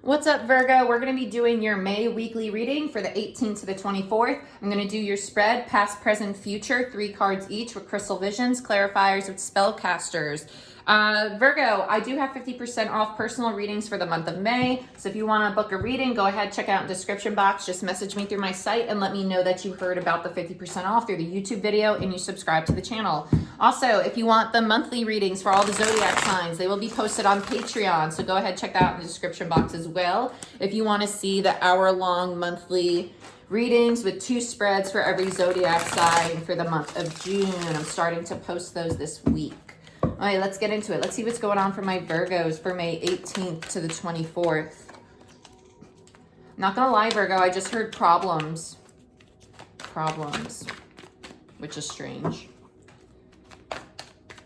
What's up, Virgo? We're going to be doing your May weekly reading for the 18th to the 24th. I'm going to do your spread, past, present, future, 3 cards each with crystal visions, clarifiers with spellcasters. Virgo, I do have 50% off personal readings for the month of May. So if you want to book a reading, go ahead, check out the description box. Just message me through my site and let me know that you heard about the 50% off through the YouTube video and you subscribe to the channel. Also, if you want the monthly readings for all the zodiac signs, they will be posted on Patreon. So go ahead, check that out in the description box as well. If you want to see the hour-long monthly readings with 2 spreads for every zodiac sign for the month of June. I'm starting to post those this week. All right, let's get into it. Let's see what's going on for my Virgos for May 18th to the 24th. Not gonna lie, Virgo, I just heard problems. Problems, which is strange.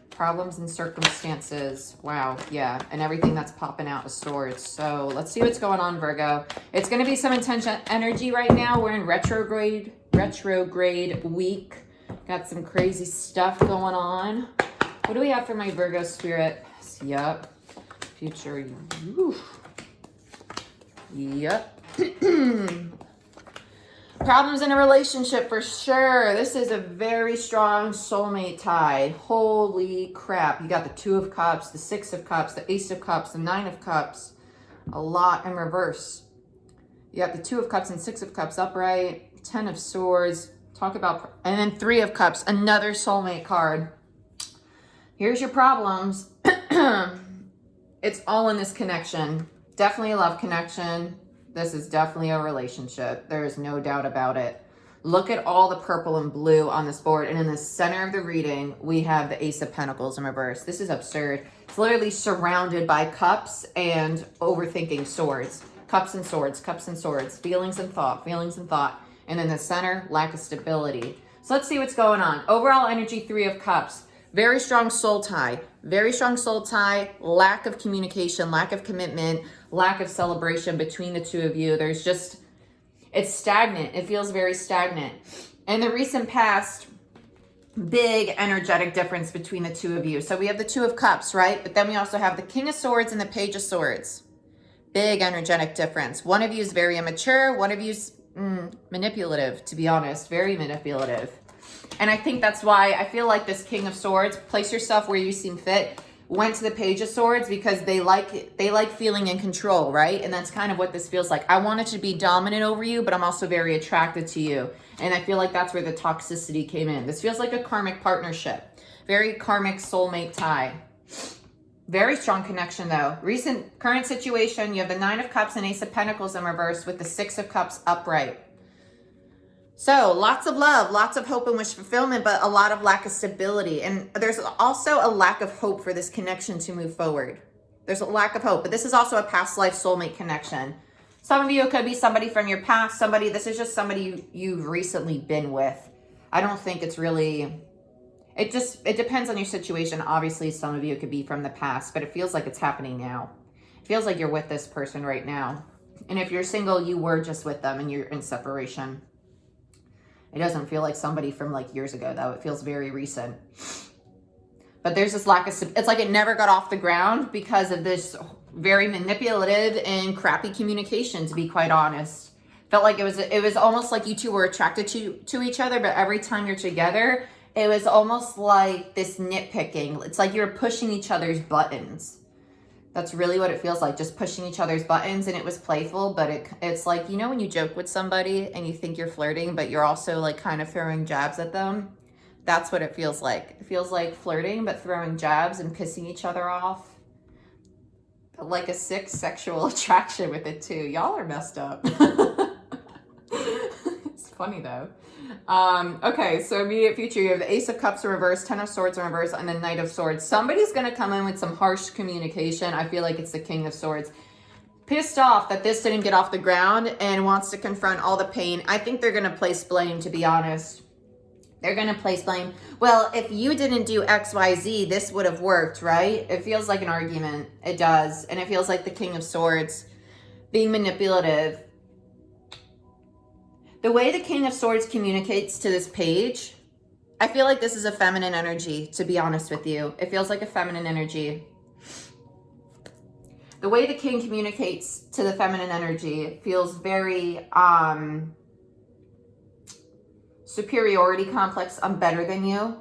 Problems and circumstances. Wow, yeah, and everything that's popping out of swords. So let's see what's going on, Virgo. It's gonna be some intense energy right now. We're in retrograde week. Got some crazy stuff going on. What do we have for my Virgo spirit? Yep. Future. Oof. Yep. Problems in a relationship for sure. This is a very strong soulmate tie. Holy crap. You got the 2 of Cups, the 6 of Cups, the Ace of Cups, the 9 of Cups. A lot in reverse. You got the 2 of Cups and 6 of Cups upright. 10 of Swords. Talk about... And then 3 of Cups. Another soulmate card. Here's your problems. It's all in this connection. Definitely a love connection. This is definitely a relationship. There is no doubt about it. Look at all the purple and blue on this board. And in the center of the reading, we have the Ace of Pentacles in reverse. This is absurd. It's literally surrounded by cups and overthinking swords. Cups and swords, cups and swords. Feelings and thought, feelings and thought. And in the center, lack of stability. So let's see what's going on. Overall energy, 3 of Cups. Very strong soul tie, lack of communication, lack of commitment, lack of celebration between the 2 of you. There's just, it's stagnant. It feels very stagnant. In the recent past, big energetic difference between the 2 of you. So we have the 2 of Cups, right? But then we also have the King of Swords and the Page of Swords. Big energetic difference. One of you is very immature. One of you is manipulative, to be honest, very manipulative. And I think that's why I feel like this King of Swords, place yourself where you seem fit, went to the Page of Swords because they like feeling in control, right? And that's kind of what this feels like. I wanted to be dominant over you, but I'm also very attracted to you. And I feel like that's where the toxicity came in. This feels like a karmic partnership. Very karmic soulmate tie. Very strong connection though. Current situation, you have the 9 of Cups and Ace of Pentacles in reverse with the 6 of Cups upright. So lots of love, lots of hope and wish fulfillment, but a lot of lack of stability. And there's also a lack of hope for this connection to move forward. There's a lack of hope, but this is also a past life soulmate connection. Some of you, it could be somebody from your past, this is just somebody you've recently been with. I don't think it's really, it depends on your situation. Obviously, some of you, it could be from the past, but it feels like it's happening now. It feels like you're with this person right now. And if you're single, you were just with them and you're in separation. It doesn't feel like somebody from like years ago, though. It feels very recent. But there's this lack of, it's like it never got off the ground because of this very manipulative and crappy communication, to be quite honest. Felt like it was almost like you two were attracted to each other, but every time you're together, it was almost like this nitpicking. It's like you're pushing each other's buttons. That's really what it feels like, just pushing each other's buttons, and it was playful, but it's like, you know when you joke with somebody and you think you're flirting, but you're also like kind of throwing jabs at them? That's what it feels like. It feels like flirting, but throwing jabs and pissing each other off. But like a sick sexual attraction with it too. Y'all are messed up. It's funny though. Okay, so immediate future, you have the Ace of Cups in reverse, 10 of Swords in reverse, and the Knight of Swords. Somebody's going to come in with some harsh communication. I feel like it's the King of Swords. Pissed off that this didn't get off the ground and wants to confront all the pain. I think they're going to place blame, to be honest. They're going to place blame. Well, if you didn't do X, Y, Z, this would have worked, right? It feels like an argument. It does. And it feels like the King of Swords being manipulative. The way the King of Swords communicates to this page, I feel like this is a feminine energy, to be honest with you. It feels like a feminine energy. The way the king communicates to the feminine energy feels very superiority complex. I'm better than you.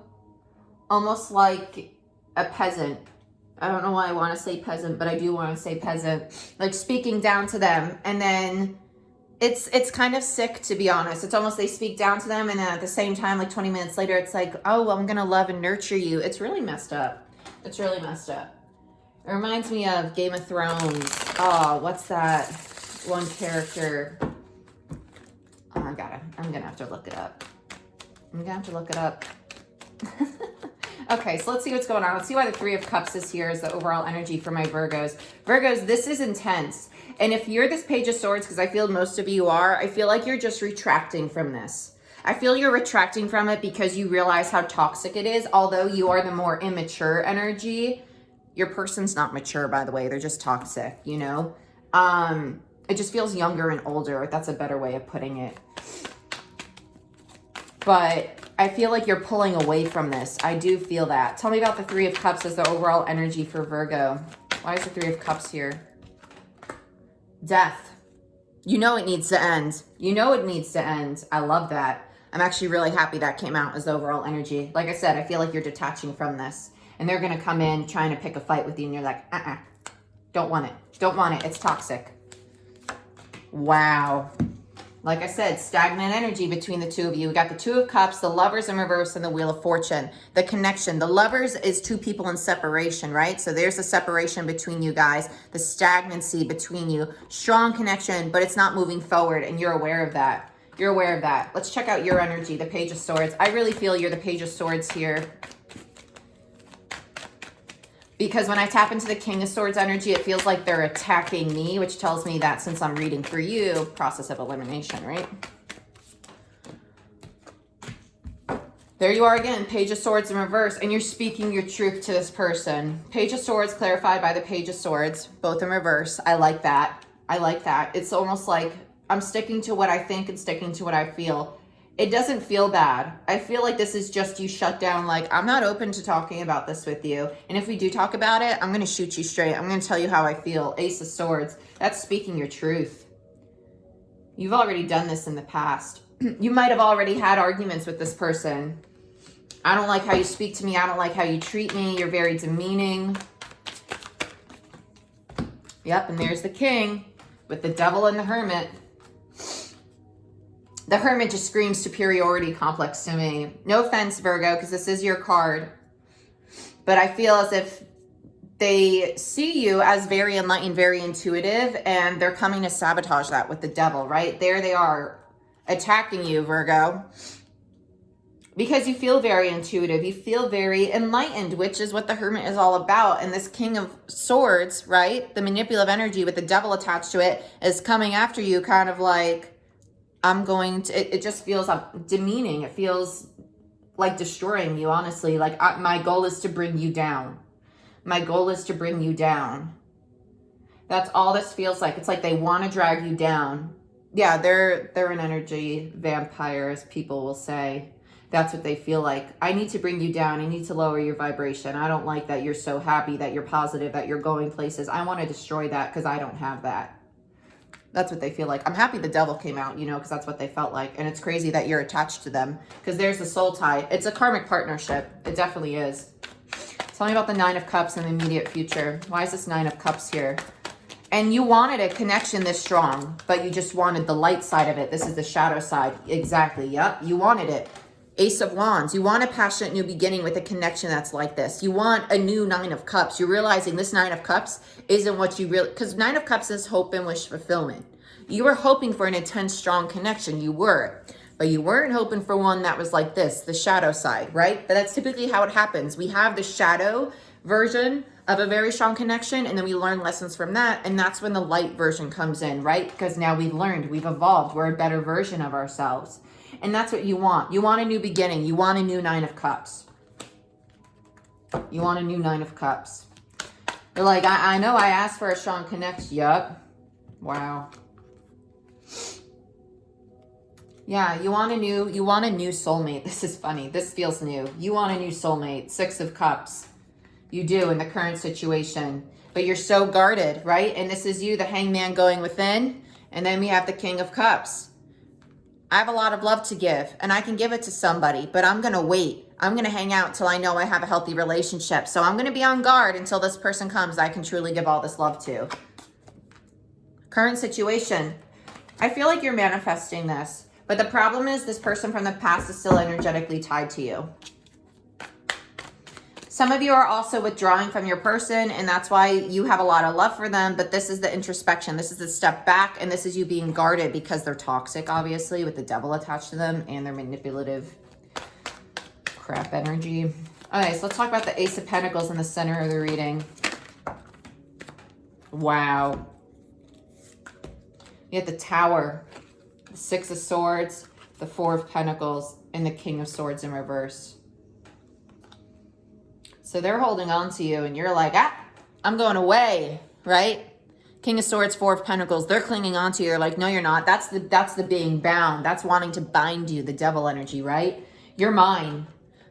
Almost like a peasant. I don't know why I want to say peasant, but I do want to say peasant. Like speaking down to them. And then it's kind of sick, to be honest. It's almost they speak down to them, and then at the same time, like 20 minutes later, it's like, oh, well, I'm going to love and nurture you. It's really messed up. It's really messed up. It reminds me of Game of Thrones. Oh, what's that one character? Oh, I'm going to have to look it up. I'm going to have to look it up. Okay, so let's see what's going on. Let's see why the Three of Cups is here as the overall energy for my Virgos. Virgos, this is intense. And if you're this Page of Swords, because I feel most of you are, I feel like you're just retracting from this. I feel you're retracting from it because you realize how toxic it is. Although you are the more immature energy, your person's not mature, by the way. They're just toxic, you know? It just feels younger and older. That's a better way of putting it. But I feel like you're pulling away from this. I do feel that. Tell me about the Three of Cups as the overall energy for Virgo. Why is the Three of Cups here? Death. You know it needs to end. You know it needs to end. I love that. I'm actually really happy that came out as the overall energy. Like I said, I feel like you're detaching from this. And they're going to come in trying to pick a fight with you. And you're like, don't want it. Don't want it. It's toxic. Wow. Like I said, stagnant energy between the two of you. We got the Two of Cups, the Lovers in reverse, and the Wheel of Fortune. The connection. The Lovers is two people in separation, right? So there's the separation between you guys. The stagnancy between you. Strong connection, but it's not moving forward, and you're aware of that. You're aware of that. Let's check out your energy, the Page of Swords. I really feel you're the Page of Swords here. Because when I tap into the King of Swords energy, it feels like they're attacking me, which tells me that since I'm reading for you, process of elimination, right? There you are again, Page of Swords in reverse, and you're speaking your truth to this person. Page of Swords clarified by the Page of Swords, both in reverse. I like that. I like that. It's almost like I'm sticking to what I think and sticking to what I feel. It doesn't feel bad. I feel like this is just you shut down, like, I'm not open to talking about this with you. And if we do talk about it, I'm going to shoot you straight. I'm going to tell you how I feel. Ace of Swords. That's speaking your truth. You've already done this in the past. You might have already had arguments with this person. I don't like how you speak to me. I don't like how you treat me. You're very demeaning. Yep, and there's the King with the Devil and the Hermit. The Hermit just screams superiority complex to me. No offense, Virgo, because this is your card. But I feel as if they see you as very enlightened, very intuitive, and they're coming to sabotage that with the Devil, right? There they are attacking you, Virgo. Because you feel very intuitive. You feel very enlightened, which is what the Hermit is all about. And this King of Swords, right? The manipulative energy with the Devil attached to it is coming after you kind of like, I'm going to, it just feels demeaning. It feels like destroying you, honestly. Like my goal is to bring you down. My goal is to bring you down. That's all this feels like. It's like they want to drag you down. Yeah, they're an energy vampire, as people will say. That's what they feel like. I need to bring you down. I need to lower your vibration. I don't like that you're so happy, that you're positive, that you're going places. I want to destroy that because I don't have that. That's what they feel like. I'm happy the Devil came out, you know, because that's what they felt like. And it's crazy that you're attached to them because there's the soul tie. It's a karmic partnership. It definitely is. Tell me about the Nine of Cups in the immediate future. Why is this Nine of Cups here? And you wanted a connection this strong, but you just wanted the light side of it. This is the shadow side. Exactly. Yep. You wanted it. Ace of Wands. You want a passionate new beginning with a connection that's like this. You want a new Nine of Cups. You're realizing this Nine of Cups isn't what you really... Because Nine of Cups is hope and wish fulfillment. You were hoping for an intense, strong connection. You were. But you weren't hoping for one that was like this, the shadow side, right? But that's typically how it happens. We have the shadow version of a very strong connection, and then we learn lessons from that, and that's when the light version comes in, right? Because now we've learned, we've evolved, we're a better version of ourselves. And that's what you want. You want a new beginning. You want a new Nine of Cups. You want a new Nine of Cups. You're like, I know I asked for a strong connection. Yup. Wow. Yeah, you want a new soulmate. This is funny. This feels new. You want a new soulmate. Six of Cups. You do in the current situation. but you're so guarded, right? And this is you, the Hangman, going within. And then we have the King of Cups. I have a lot of love to give, and I can give it to somebody, but I'm going to wait. I'm going to hang out till I know I have a healthy relationship. So I'm going to be on guard until this person comes I can truly give all this love to. Current situation. I feel like you're manifesting this, but the problem is this person from the past is still energetically tied to you. Some of you are also withdrawing from your person, and that's why you have a lot of love for them, but this is the introspection. This is the step back, and this is you being guarded because they're toxic, obviously, with the devil attached to them, and their manipulative crap energy. Okay, so let's talk about the Ace of Pentacles in the center of the reading. Wow. You have the Tower, the Six of Swords, the Four of Pentacles, and the King of Swords in reverse. So they're holding on to you and you're like, I'm going away, right? King of Swords, Four of Pentacles, they're clinging on to you. You're like, no, you're not. That's the being bound. That's wanting to bind you, the devil energy, right? You're mine.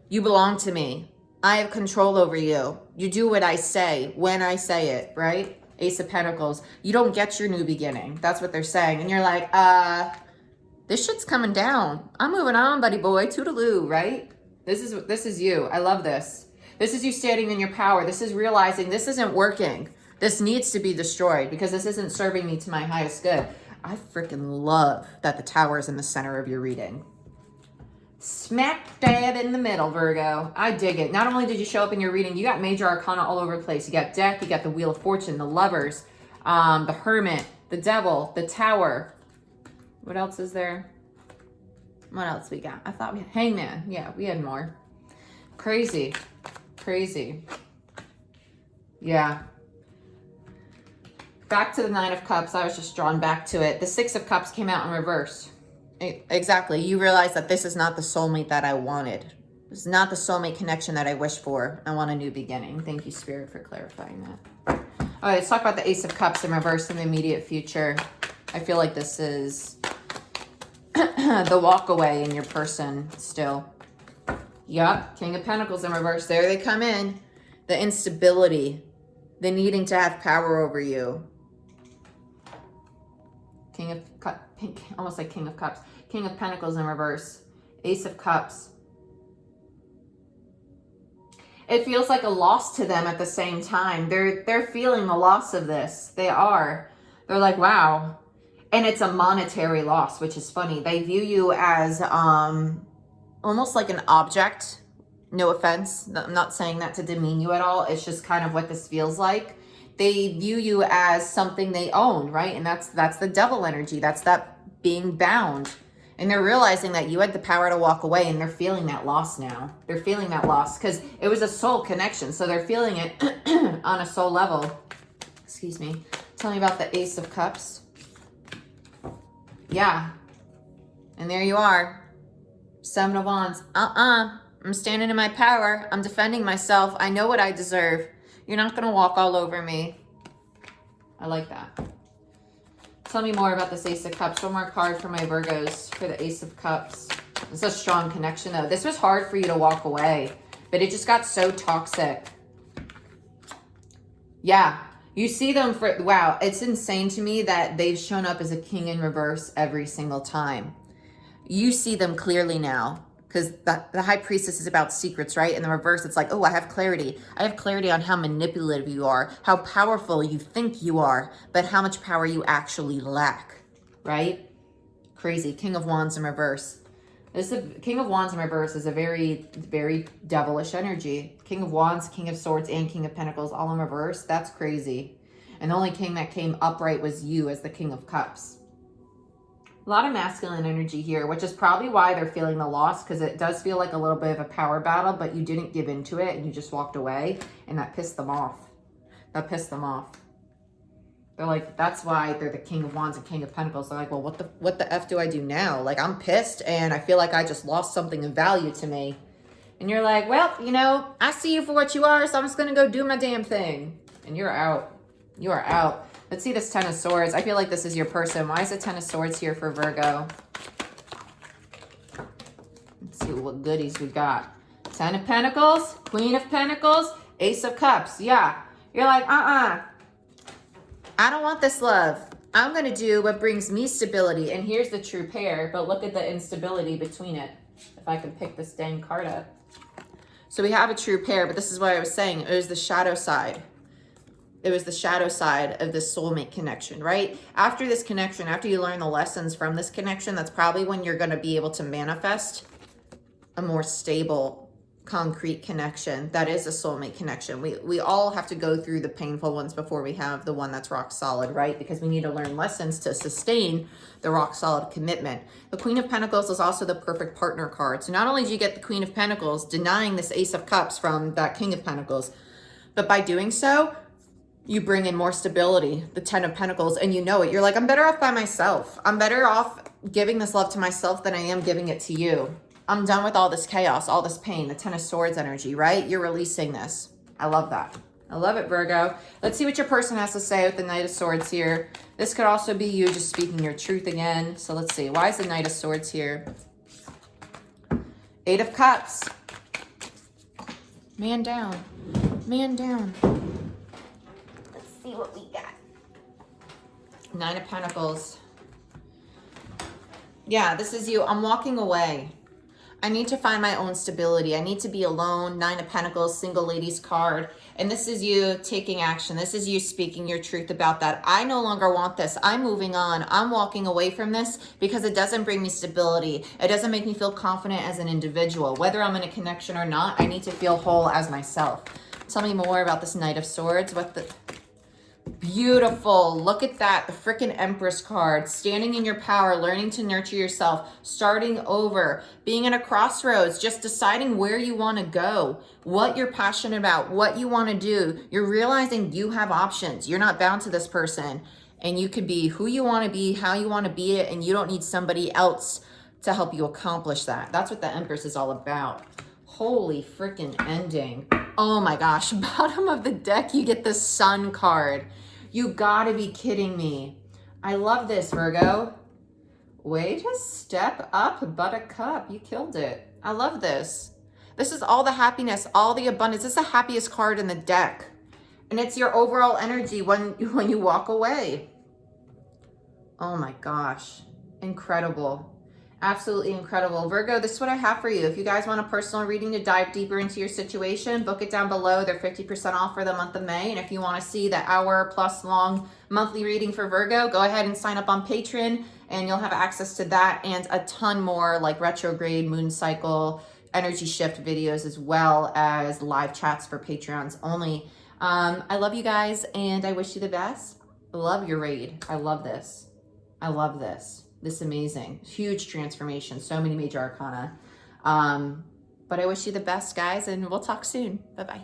You belong to me. I have control over you. You do what I say when I say it, right? Ace of Pentacles. You don't get your new beginning. That's what they're saying. And you're like, this shit's coming down. I'm moving on, buddy boy. Toodaloo, right? This is you. I love this. This is you standing in your power. This is realizing this isn't working. This needs to be destroyed because this isn't serving me to my highest good. I freaking love that the Tower is in the center of your reading. Smack dab in the middle, Virgo. I dig it. Not only did you show up in your reading, you got major arcana all over the place. You got Death, you got the Wheel of Fortune, the Lovers, the Hermit, the Devil, the Tower. What else is there? What else we got? I thought we had Hangman. Yeah, we had more. Crazy. Crazy. Yeah. Back to the Nine of Cups. I was just drawn back to it. The Six of Cups came out in reverse. Exactly. You realize that this is not the soulmate that I wanted. This is not the soulmate connection that I wish for. I want a new beginning. Thank you, Spirit, for clarifying that. All right, let's talk about the Ace of Cups in reverse in the immediate future. I feel like this is the walk away in your person still. Yup, King of Pentacles in reverse. There they come in. The instability. The needing to have power over you. King of Cups. Almost like King of Cups. King of Pentacles in reverse. Ace of Cups. It feels like a loss to them at the same time. They're feeling the loss of this. They are. They're like, wow. And it's a monetary loss, which is funny. They view you as almost like an object. No offense. I'm not saying that to demean you at all. It's just kind of what this feels like. They view you as something they own, right? And that's the devil energy. That's that being bound. And they're realizing that you had the power to walk away, and they're feeling that loss now. They're feeling that loss because it was a soul connection. So they're feeling it on a soul level. Excuse me. Tell me about the Ace of Cups. Yeah. And there you are. Seven of Wands. I'm standing in my power. I'm defending myself. I know what I deserve. You're not going to walk all over me. I like that. Tell me more about this Ace of Cups. One more card for my Virgos for the Ace of Cups. It's a strong connection, though. This was hard for you to walk away, but it just got so toxic. Yeah. You see them for, wow, it's insane to me that they've shown up as a king in reverse every single time. You see them clearly now. Because the High Priestess is about secrets, right? In the reverse, it's like, oh, I have clarity. I have clarity on how manipulative you are, how powerful you think you are, but how much power you actually lack, right? Crazy. King of Wands in reverse. King of Wands in reverse is a very, very devilish energy. King of Wands, King of Swords, and King of Pentacles all in reverse. That's crazy. And the only king that came upright was you as the King of Cups. A lot of masculine energy here, which is probably why they're feeling the loss, because it does feel like a little bit of a power battle, but you didn't give into it and you just walked away, and that pissed them off. That pissed them off. They're like, that's why they're the King of Wands and King of Pentacles. They're like, well, what the F do I do now? Like, I'm pissed and I feel like I just lost something of value to me. And you're like, well, you know, I see you for what you are, so I'm just going to go do my damn thing. And you're out. You are out. Let's see this Ten of Swords. I feel like this is your person. Why is the Ten of Swords here for Virgo? Let's see what goodies we got. Ten of Pentacles, Queen of Pentacles, Ace of Cups. Yeah, You're like, I don't want this love. I'm going to do what brings me stability. And here's the true pair, but look at the instability between it. If I can pick this dang card up. So we have a true pair, but this is what I was saying. It was the shadow side. It was the shadow side of this soulmate connection, right? After this connection, after you learn the lessons from this connection, that's probably when you're going to be able to manifest a more stable, concrete connection. That is a soulmate connection. We all have to go through the painful ones before we have the one that's rock solid, right? Because we need to learn lessons to sustain the rock solid commitment. The Queen of Pentacles is also the perfect partner card. So not only do you get the Queen of Pentacles denying this Ace of Cups from that King of Pentacles, but by doing so, you bring in more stability, the 10 of Pentacles, and you know it. You're like, I'm better off by myself. I'm better off giving this love to myself than I am giving it to you. I'm done with all this chaos, all this pain, the 10 of Swords energy, right? You're releasing this. I love that. I love it, Virgo. Let's see what your person has to say with the Knight of Swords here. This could also be you just speaking your truth again. So let's see. Why is the Knight of Swords here? 8 of Cups. Man down. Man down. Let's see what we got. 9 of Pentacles. Yeah, this is you. I'm walking away. I need to find my own stability. I need to be alone. 9 of Pentacles, single ladies card. And this is you taking action. This is you speaking your truth about that. I no longer want this. I'm moving on. I'm walking away from this because it doesn't bring me stability. It doesn't make me feel confident as an individual. Whether I'm in a connection or not, I need to feel whole as myself. Tell me more about this Knight of Swords. What the... Beautiful. Look at that. The freaking Empress card. Standing in your power, learning to nurture yourself, starting over, being at a crossroads, just deciding where you want to go, what you're passionate about, what you want to do. You're realizing you have options. You're not bound to this person, and you could be who you want to be, how you want to be it, and you don't need somebody else to help you accomplish that. That's what the Empress is all about. Holy freaking ending. Oh my gosh. Bottom of the deck, you get the Sun card. You gotta be kidding me. I love this, Virgo. Way to step up, Buttercup. You killed it. I love this. This is all the happiness, all the abundance. This is the happiest card in the deck. And it's your overall energy when you walk away. Oh my gosh. Incredible. Absolutely incredible. Virgo, this is what I have for you. If you guys want a personal reading to dive deeper into your situation, book it down below. They're 50% off for the month of May. And if you want to see the hour-plus long monthly reading for Virgo, go ahead and sign up on Patreon, and you'll have access to that and a ton more like retrograde, moon cycle, energy shift videos, as well as live chats for Patreons only. I love you guys, and I wish you the best. I love your raid. I love this. I love this. This is amazing. Huge transformation. So many major arcana. But I wish you the best, guys, and we'll talk soon. Bye-bye.